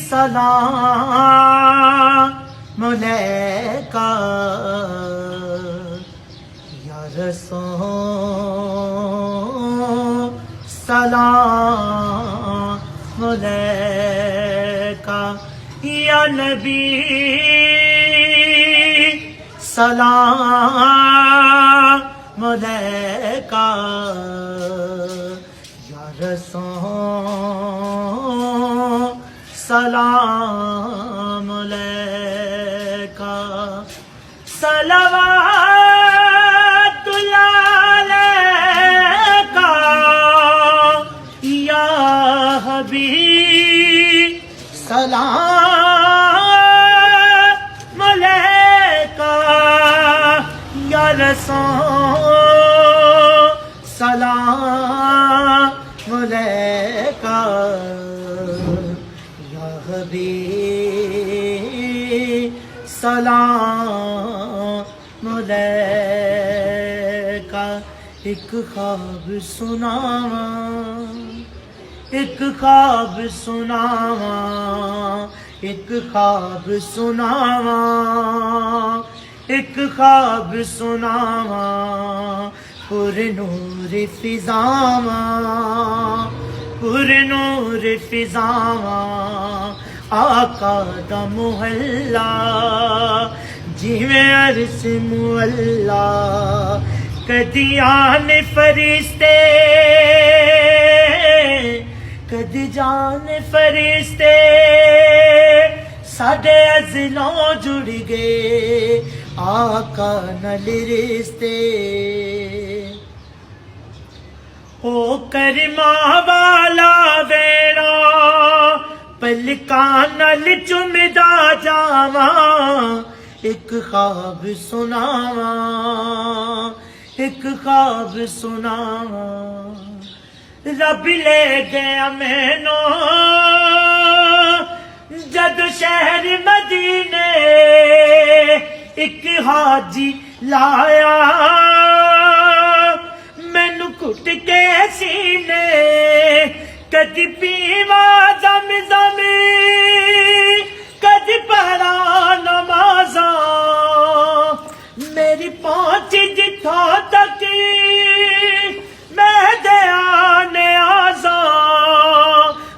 सलाम अलैका या रसूल सलाम अलैका या नबी सलाम अलैका या रसूल सलाम अलैका सलवातुल्लाह अलैका या हबीब सलाम अलैका या रसूल सलाम अलैका या हबीब सलाम अलैका। एक ख्वाब सुनावा, एक ख्वाब सुनावा, एक ख्वाब सुनावा, एक ख्वाब सुनावा, पुरनूर फिजावा, पुरनूर फिजावा, आका दा मुहल्ला जिवें अरस मुअल्ला। कदी आने फरिश्ते, कदी जाने फरिश्ते, साडे अज़लों जुड़ गए आका नाल रिश्ते। ओ करमा वाला वेड़ा पलकां नाल चुमदा जावा, एक ख्वाब सुनावा, एक ख्वाब सुनावा। रब ले गया मैनू जद शहर मदीने, एक हाजी लाया मैनू घुट के सीने। कदी पीवा ज़म-ज़म, कदी पढ़ा नमाज़ा, मेरी पहुंच जिथों तक मैं दयाने आजा।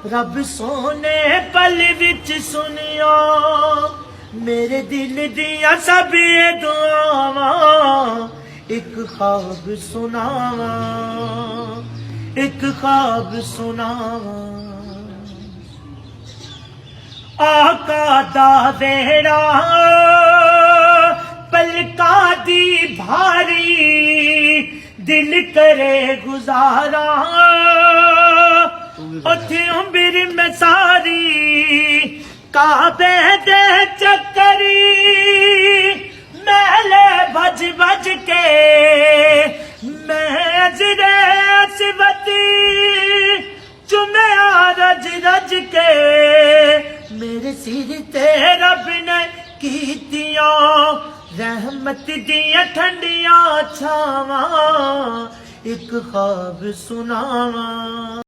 रब सोने पल विच सुनिया मेरे दिल दिया सब दुआवां। एक ख्वाब सुनावा, एक ख्वाब सुनावा। आका दा वेड़ा पलका दी भारी, दिल करे गुजारा उथे उम्र में सारी। काबे दे चक्करी मेले भज भज के, मैं अजरे अस्वती चुमया रज रज के। मेरे सिर ते रब ने कीतियां रहमत दियां ठंडियां छावां। एक ख्वाब सुनावा,